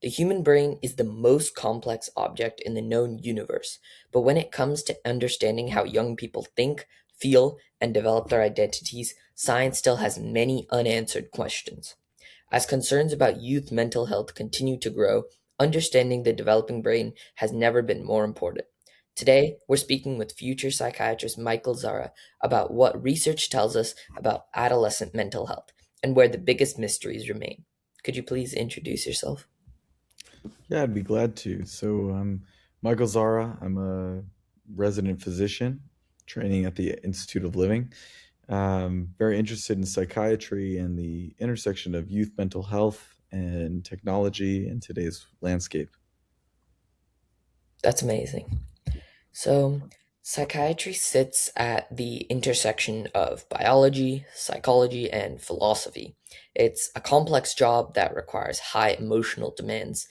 The human brain is the most complex object in the known universe, but when it comes to understanding how young people think, feel, and develop their identities, science still has many unanswered questions. As concerns about youth mental health continue to grow, understanding the developing brain has never been more important. Today, we're speaking with future psychiatrist Michael Zarra about what research tells us about adolescent mental health and where the biggest mysteries remain. Could you please introduce yourself? Yeah, I'd be glad to. So, I'm Michael Zarra. I'm a resident physician training at the Institute of Living. Very interested in psychiatry and the intersection of youth mental health and technology in today's landscape. That's amazing. So, psychiatry sits at the intersection of biology, psychology, and philosophy. It's a complex job that requires high emotional demands.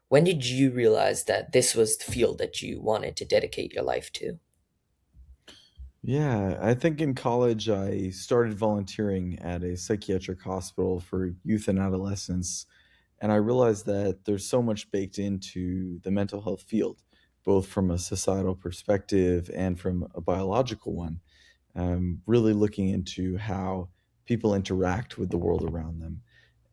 When did you realize that this was the field that you wanted to dedicate your life to? Yeah, I think in college I started volunteering at a psychiatric hospital for youth and adolescents, and I realized that there's so much baked into the mental health field, both from a societal perspective and from a biological one. Really looking into how people interact with the world around them.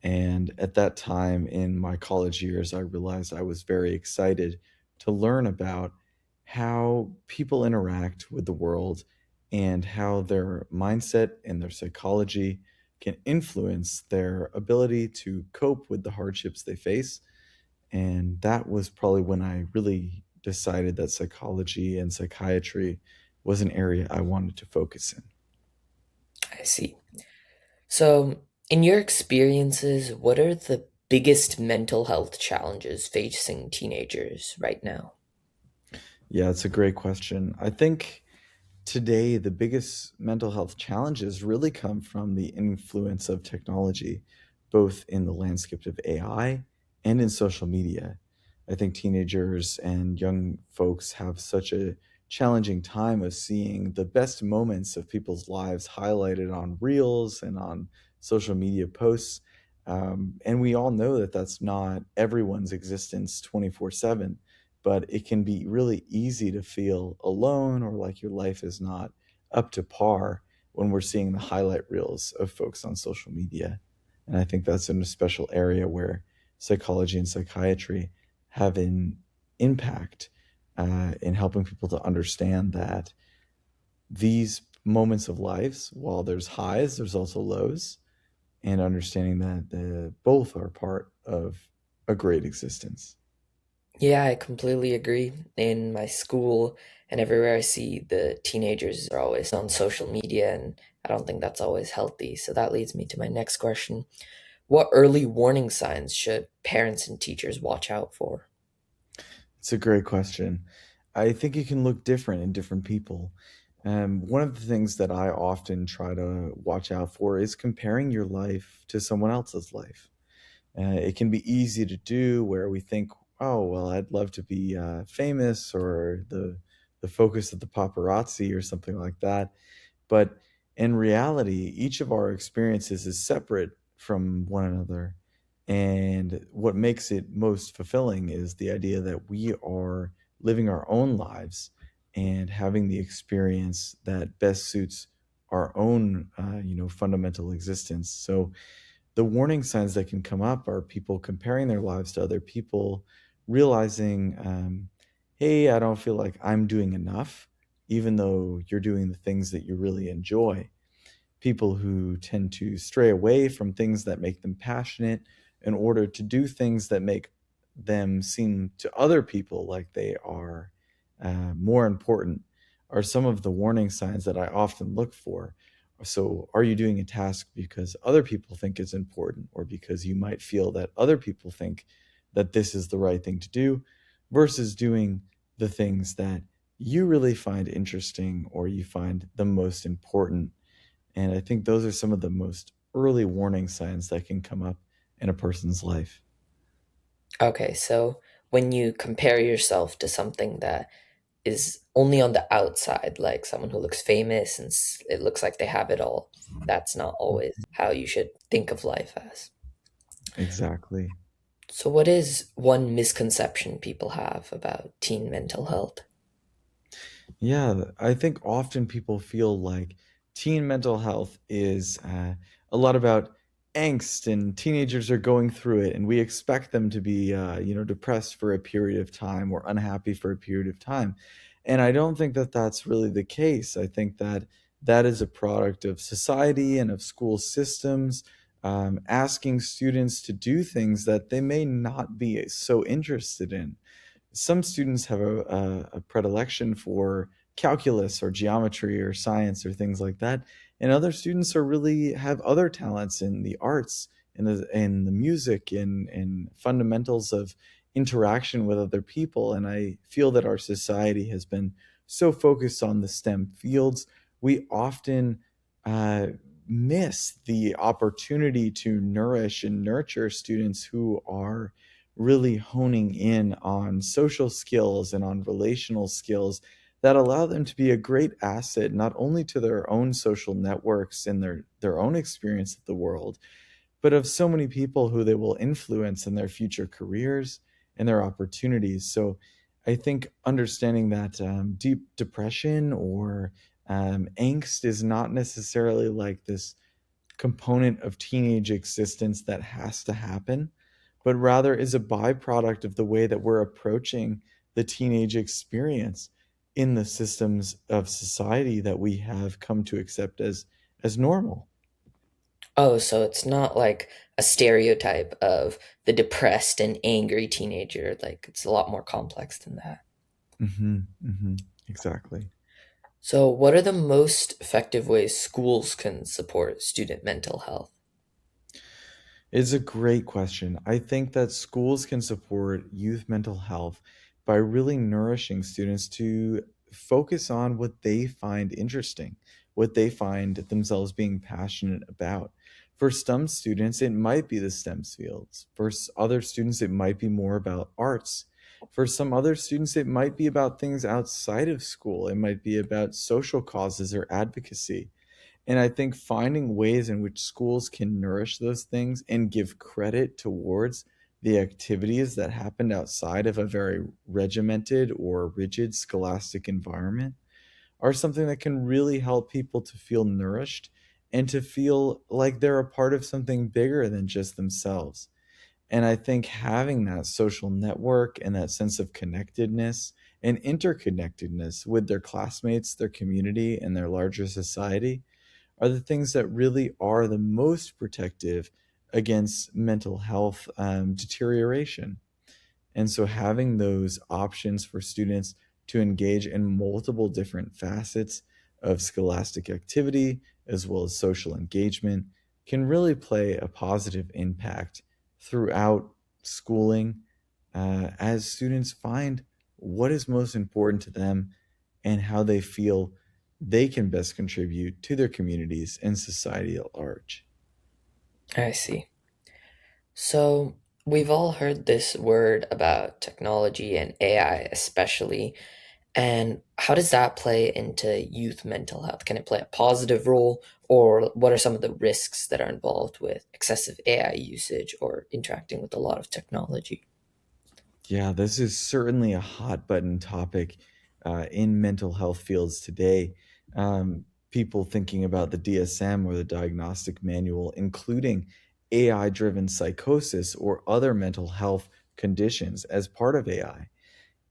And at that time in my college years, I realized I was very excited to learn about how people interact with the world and how their mindset and their psychology can influence their ability to cope with the hardships they face. And that was probably when I really decided that psychology and psychiatry was an area I wanted to focus in. I see. So, in your experiences, what are the biggest mental health challenges facing teenagers right now? Yeah, it's a great question. I think today the biggest mental health challenges really come from the influence of technology, both in the landscape of AI and in social media. I think teenagers and young folks have such a challenging time of seeing the best moments of people's lives highlighted on reels and on social media posts. And we all know that that's not everyone's existence 24/7, but it can be really easy to feel alone or like your life is not up to par when we're seeing the highlight reels of folks on social media. And I think that's in a special area where psychology and psychiatry have an impact in helping people to understand that these moments of lives, while there's highs, there's also lows, and understanding that both are part of a great existence. Yeah, I completely agree. In my school and everywhere I see the teenagers are always on social media, and I don't think that's always healthy. So that leads me to my next question. What early warning signs should parents and teachers watch out for? It's a great question. I think it can look different in different people. One of the things that I often try to watch out for is comparing your life to someone else's life. It can be easy to do where we think, oh, well, I'd love to be famous or the focus of the paparazzi or something like that. But in reality, each of our experiences is separate from one another. And what makes it most fulfilling is the idea that we are living our own lives and having the experience that best suits our own, fundamental existence. So the warning signs that can come up are people comparing their lives to other people, realizing, hey, I don't feel like I'm doing enough, even though you're doing the things that you really enjoy. People who tend to stray away from things that make them passionate in order to do things that make them seem to other people like they are more important are some of the warning signs that I often look for. So, are you doing a task because other people think it's important, or because you might feel that other people think that this is the right thing to do, versus doing the things that you really find interesting or you find the most important? And I think those are some of the most early warning signs that can come up in a person's life. Okay, so when you compare yourself to something that is only on the outside, like someone who looks famous and it looks like they have it all, that's not always how you should think of life as. Exactly. So, what is one misconception people have about teen mental health? Yeah, I think often people feel like teen mental health is a lot about angst, and teenagers are going through it, and we expect them to be, depressed for a period of time or unhappy for a period of time. And I don't think that that's really the case. I think that that is a product of society and of school systems, asking students to do things that they may not be so interested in. Some students have a predilection for calculus or geometry or science or things like that, and other students are really have other talents in the arts, in the music, in fundamentals of interaction with other people. And I feel that our society has been so focused on the STEM fields, we often uh, miss the opportunity to nourish and nurture students who are really honing in on social skills and on relational skills that allow them to be a great asset not only to their own social networks and their own experience of the world, but of so many people who they will influence in their future careers and their opportunities. So I think understanding that deep depression or angst is not necessarily like this component of teenage existence that has to happen, but rather is a byproduct of the way that we're approaching the teenage experience in the systems of society that we have come to accept as normal. Oh, so it's not like a stereotype of the depressed and angry teenager. Like, it's a lot more complex than that. Exactly. So, what are the most effective ways schools can support student mental health? It's a great question. I think that schools can support youth mental health by really nourishing students to focus on what they find interesting, what they find themselves being passionate about. For some students, it might be the STEM fields. For other students, it might be more about arts. For some other students, it might be about things outside of school. It might be about social causes or advocacy. And I think finding ways in which schools can nourish those things and give credit towards the activities that happened outside of a very regimented or rigid scholastic environment are something that can really help people to feel nourished and to feel like they're a part of something bigger than just themselves. And I think having that social network and that sense of connectedness and interconnectedness with their classmates, their community, and their larger society are the things that really are the most protective against mental health deterioration. And so having those options for students to engage in multiple different facets of scholastic activity as well as social engagement can really play a positive impact throughout schooling, as students find what is most important to them and how they feel they can best contribute to their communities and society at large. I see. So, we've all heard this word about technology and AI, especially. And how does that play into youth mental health? Can it play a positive role, or what are some of the risks that are involved with excessive AI usage or interacting with a lot of technology? Yeah, this is certainly a hot button topic in mental health fields today. People thinking about the DSM or the diagnostic manual, including AI driven psychosis or other mental health conditions as part of AI.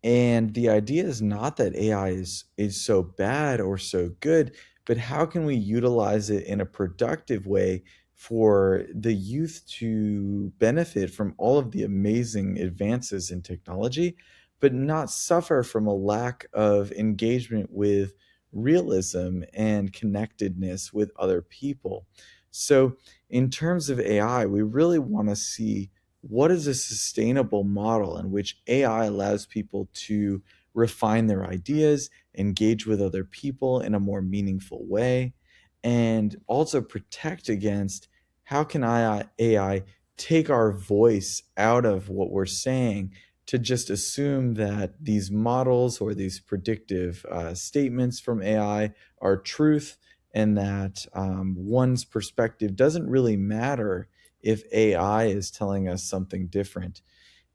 And the idea is not that AI is so bad or so good, but how can we utilize it in a productive way for the youth to benefit from all of the amazing advances in technology, but not suffer from a lack of engagement with realism and connectedness with other people. So, in terms of AI, we really want to see what is a sustainable model in which AI allows people to refine their ideas, engage with other people in a more meaningful way, and also protect against how can AI take our voice out of what we're saying to just assume that these models or these predictive statements from AI are truth, and that one's perspective doesn't really matter if AI is telling us something different.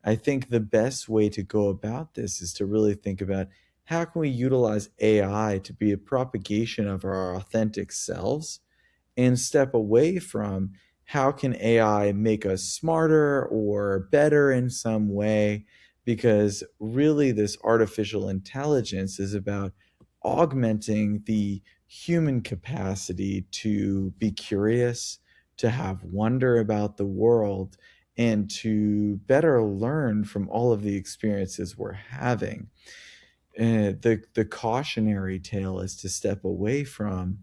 I think the best way to go about this is to really think about how can we utilize AI to be a propagation of our authentic selves and step away from how can AI make us smarter or better in some way, because really this artificial intelligence is about augmenting the human capacity to be curious, to have wonder about the world, and to better learn from all of the experiences we're having. The cautionary tale is to step away from,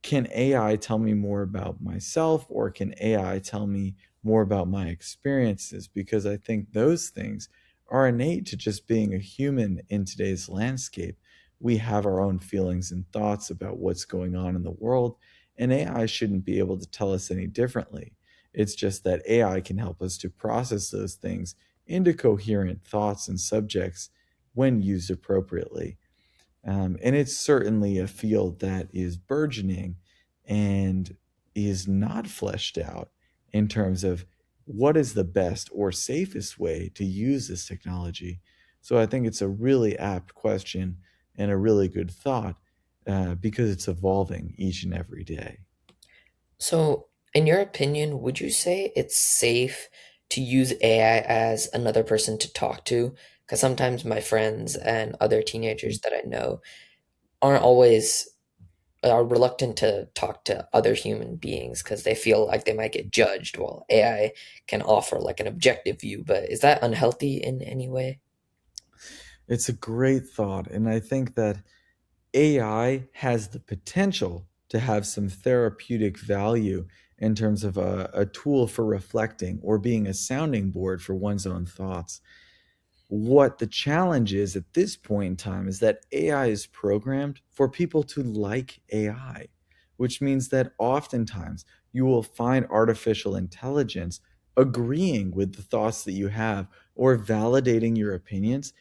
can AI tell me more about myself, or can AI tell me more about my experiences? Because I think those things are innate to just being a human in today's landscape. We have our own feelings and thoughts about what's going on in the world, and AI shouldn't be able to tell us any differently. It's just that AI can help us to process those things into coherent thoughts and subjects when used appropriately. And it's certainly a field that is burgeoning and is not fleshed out in terms of what is the best or safest way to use this technology. So I think it's a really apt question and a really good thought, because it's evolving each and every day. So, in your opinion, would you say it's safe to use AI as another person to talk to? Because sometimes my friends and other teenagers that I know aren't always are reluctant to talk to other human beings because they feel like they might get judged, while AI can offer like an objective view. But is that unhealthy in any way? It's a great thought. And I think that AI has the potential to have some therapeutic value in terms of a tool for reflecting or being a sounding board for one's own thoughts. What the challenge is at this point in time is that AI is programmed for people to like AI, which means that oftentimes you will find artificial intelligence agreeing with the thoughts that you have or validating your opinions,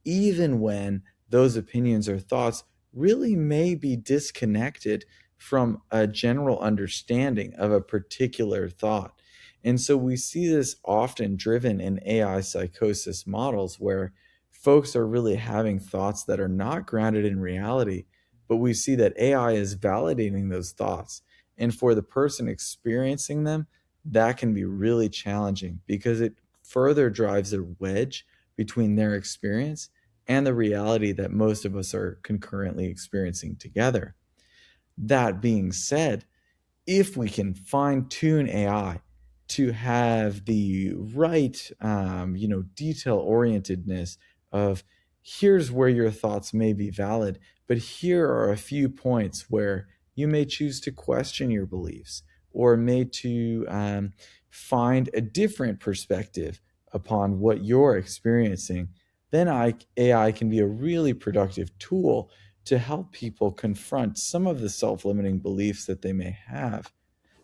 even when those opinions or thoughts really may be disconnected from a general understanding of a particular thought. And so we see this often driven in AI psychosis models where folks are really having thoughts that are not grounded in reality, but we see that AI is validating those thoughts. And for the person experiencing them, that can be really challenging because it further drives a wedge between their experience and the reality that most of us are concurrently experiencing together. That being said, if we can fine tune AI to have the right, detail orientedness of, here's where your thoughts may be valid, but here are a few points where you may choose to question your beliefs or may to find a different perspective upon what you're experiencing, then AI can be a really productive tool to help people confront some of the self limiting beliefs that they may have.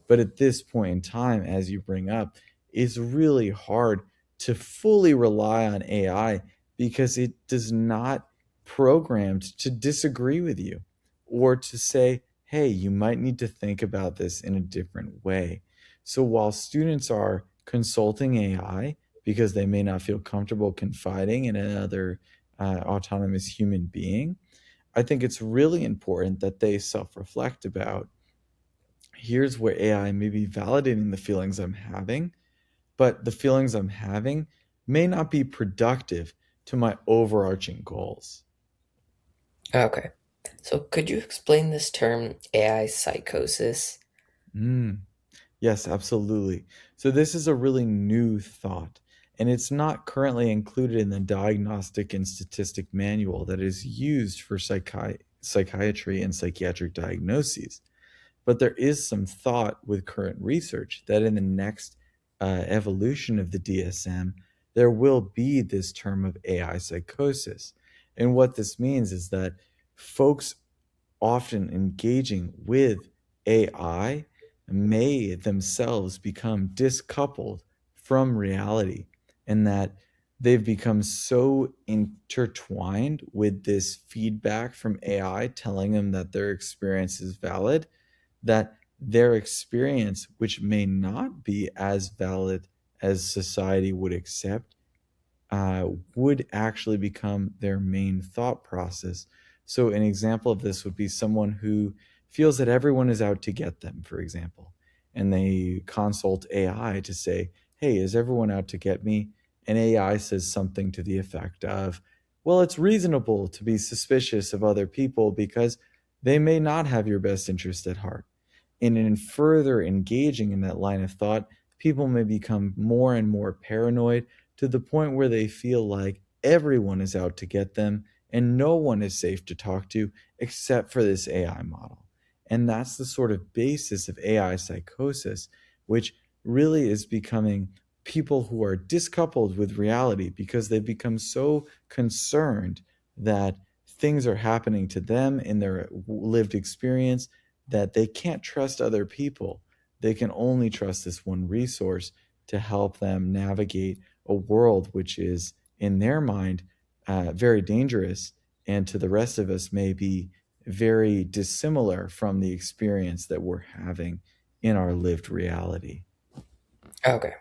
But at this point in time, as you bring up, it's really hard to fully rely on AI because it does not programmed to disagree with you or to say, hey, you might need to think about this in a different way. So while students are consulting AI because they may not feel comfortable confiding in another autonomous human being, I think it's really important that they self reflect about, here's where AI may be validating the feelings I'm having, but the feelings I'm having may not be productive to my overarching goals. Okay. So, could you explain this term AI psychosis? Mm, yes, absolutely. So, this is a really new thought, and it's not currently included in the Diagnostic and Statistic Manual that is used for psychiatry and psychiatric diagnoses. But there is some thought with current research that in the next evolution of the DSM, there will be this term of AI psychosis. And what this means is that folks often engaging with AI may themselves become discoupled from reality, and that they've become so intertwined with this feedback from AI telling them that their experience is valid, that their experience, which may not be as valid as society would accept, would actually become their main thought process. So, an example of this would be someone who feels that everyone is out to get them, for example, and they consult AI to say, hey, is everyone out to get me? And AI says something to the effect of, well, it's reasonable to be suspicious of other people because they may not have your best interest at heart. And in further engaging in that line of thought, people may become more and more paranoid to the point where they feel like everyone is out to get them and no one is safe to talk to except for this AI model. And that's the sort of basis of AI psychosis, which really is becoming people who are discoupled with reality because they've become so concerned that things are happening to them in their lived experience that they can't trust other people. They can only trust this one resource to help them navigate a world which is, in their mind, very dangerous, and to the rest of us may be very dissimilar from the experience that we're having in our lived reality. Okay.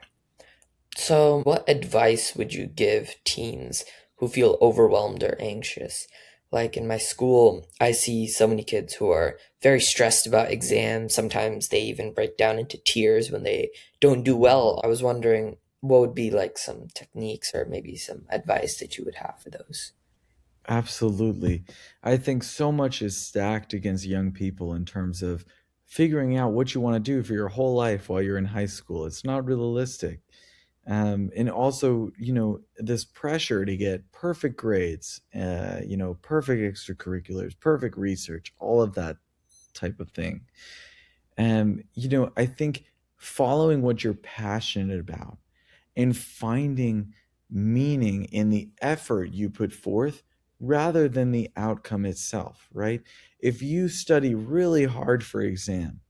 So, what advice would you give teens who feel overwhelmed or anxious? Like in my school, I see so many kids who are very stressed about exams. Sometimes they even break down into tears when they don't do well. I was wondering what would be like some techniques or maybe some advice that you would have for those. Absolutely. I think so much is stacked against young people in terms of figuring out what you want to do for your whole life while you're in high school. It's not realistic. And also, this pressure to get perfect grades, perfect extracurriculars, perfect research, all of that type of thing. I think following what you're passionate about and finding meaning in the effort you put forth rather than the outcome itself, right? If you study really hard for exam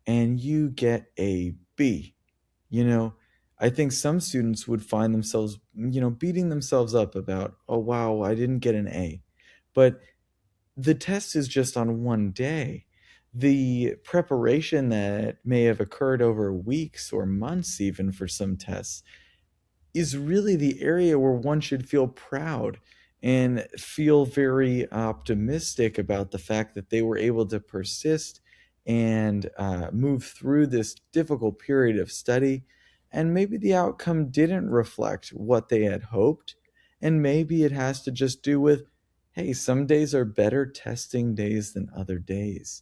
and you get a B, you know, I think some students would find themselves, beating themselves up about, oh, wow, I didn't get an A. But the test is just on one day. The preparation that may have occurred over weeks or months, even for some tests, is really the area where one should feel proud and feel very optimistic about the fact that they were able to persist and move through this difficult period of study. And maybe the outcome didn't reflect what they had hoped. And maybe it has to just do with, hey, some days are better testing days than other days,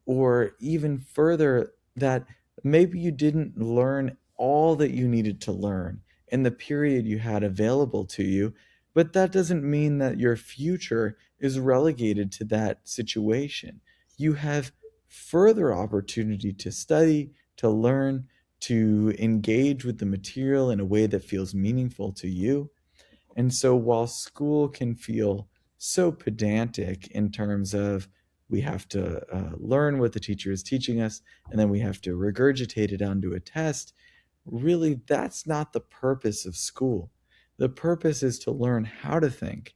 or even further, that maybe you didn't learn all that you needed to learn in the period you had available to you, but that doesn't mean that your future is relegated to that situation. You have further opportunity to study, to learn, to engage with the material in a way that feels meaningful to you. And so while school can feel so pedantic in terms of we have to learn what the teacher is teaching us and then we have to regurgitate it onto a test, really that's not the purpose of school. The purpose is to learn how to think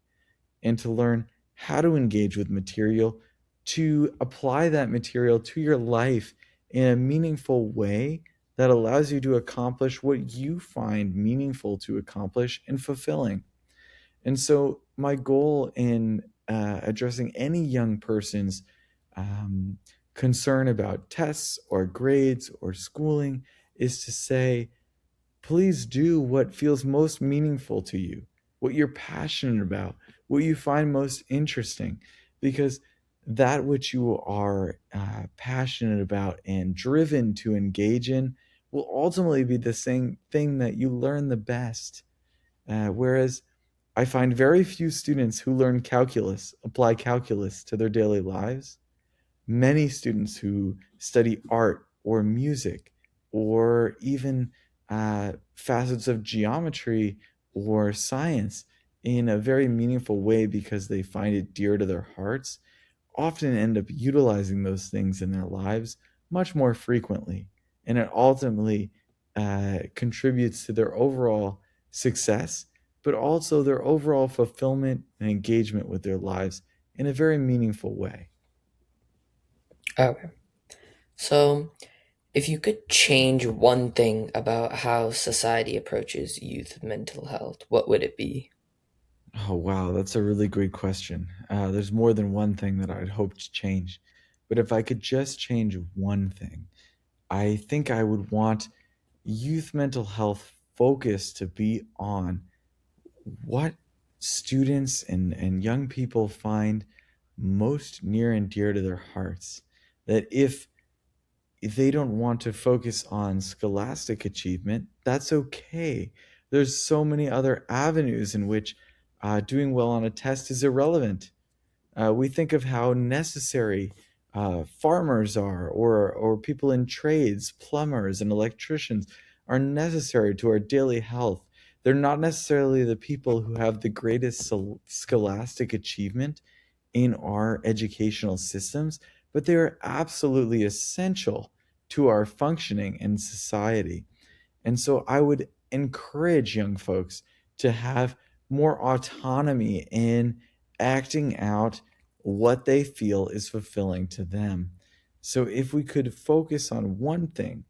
and to learn how to engage with material, to apply that material to your life in a meaningful way that allows you to accomplish what you find meaningful to accomplish and fulfilling. And so, my goal in addressing any young person's um, concern about tests or grades or schooling is to say, please do what feels most meaningful to you, what you're passionate about, what you find most interesting, because that which you are passionate about and driven to engage in will ultimately be the same thing that you learn the best. Whereas I find very few students who learn calculus apply calculus to their daily lives. Many students who study art or music or even facets of geometry or science in a very meaningful way because they find it dear to their hearts often end up utilizing those things in their lives much more frequently. And it ultimately contributes to their overall success, but also their overall fulfillment and engagement with their lives in a very meaningful way. Okay. So, if you could change one thing about how society approaches youth mental health, what would it be? Oh, wow, that's a really great question. There's more than one thing that I'd hope to change. But if I could just change one thing, I think I would want youth mental health focus to be on what students and young people find most near and dear to their hearts. That if they don't want to focus on scholastic achievement, that's okay. There's so many other avenues in which doing well on a test is irrelevant. We think of how necessary farmers are, or people in trades, plumbers and electricians are necessary to our daily health. They're not necessarily the people who have the greatest scholastic achievement in our educational systems, but they are absolutely essential to our functioning in society. And so I would encourage young folks to have more autonomy in acting out what they feel is fulfilling to them. So if we could focus on one thing,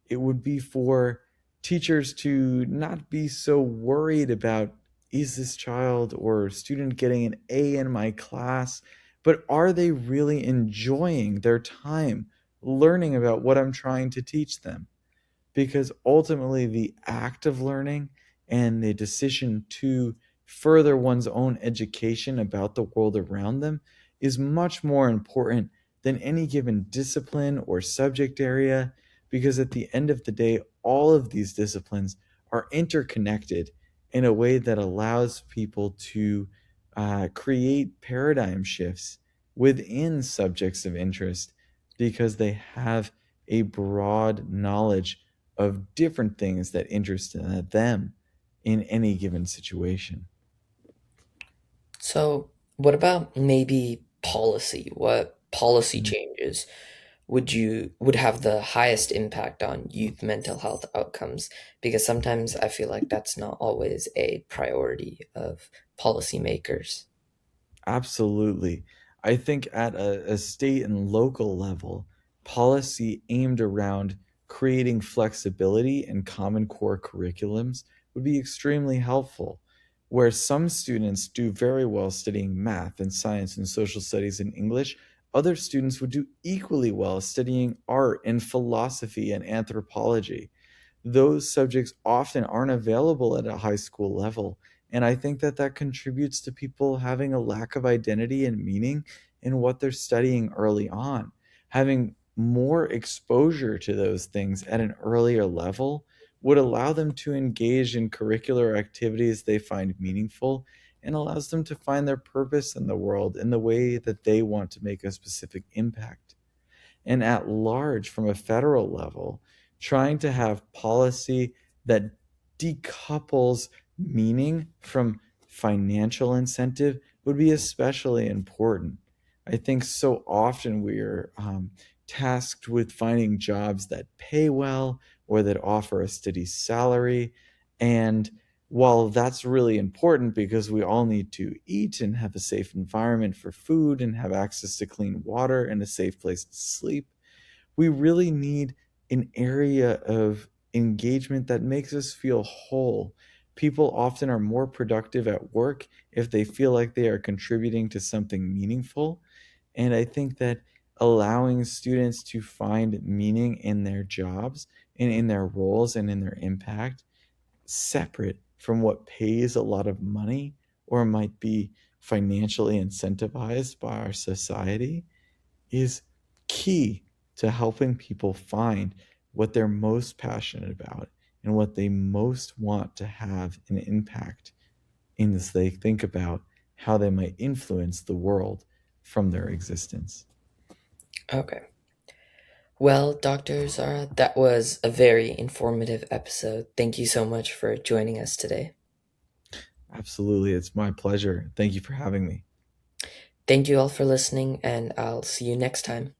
it would be for teachers to not be so worried about, is this child or student getting an A in my class, but are they really enjoying their time learning about what I'm trying to teach them? Because ultimately the act of learning and the decision to further one's own education about the world around them is much more important than any given discipline or subject area, because at the end of the day all of these disciplines are interconnected in a way that allows people to create paradigm shifts within subjects of interest, because they have a broad knowledge of different things that interest them in any given situation. So, what about maybe policy? What policy changes would have the highest impact on youth mental health outcomes? Because sometimes I feel like that's not always a priority of policymakers. Absolutely. I think at a state and local level, policy aimed around creating flexibility and common core curriculums would be extremely helpful. Where some students do very well studying math and science and social studies and English, other students would do equally well studying art and philosophy and anthropology. Those subjects often aren't available at a high school level. And I think that that contributes to people having a lack of identity and meaning in what they're studying early on. Having more exposure to those things at an earlier level would allow them to engage in curricular activities they find meaningful, and allows them to find their purpose in the world in the way that they want to make a specific impact. And at large, from a federal level, trying to have policy that decouples meaning from financial incentive would be especially important. I think so often we're tasked with finding jobs that pay well or that offer a steady salary. And while that's really important because we all need to eat and have a safe environment for food and have access to clean water and a safe place to sleep, we really need an area of engagement that makes us feel whole. People often are more productive at work if they feel like they are contributing to something meaningful. And I think that allowing students to find meaning in their jobs and in their roles and in their impact, separate from what pays a lot of money or might be financially incentivized by our society, is key to helping people find what they're most passionate about and what they most want to have an impact in, as they think about how they might influence the world from their existence. Okay. Well, Dr. Zara, that was a very informative episode. Thank you so much for joining us today. Absolutely. It's my pleasure. Thank you for having me. Thank you all for listening, and I'll see you next time.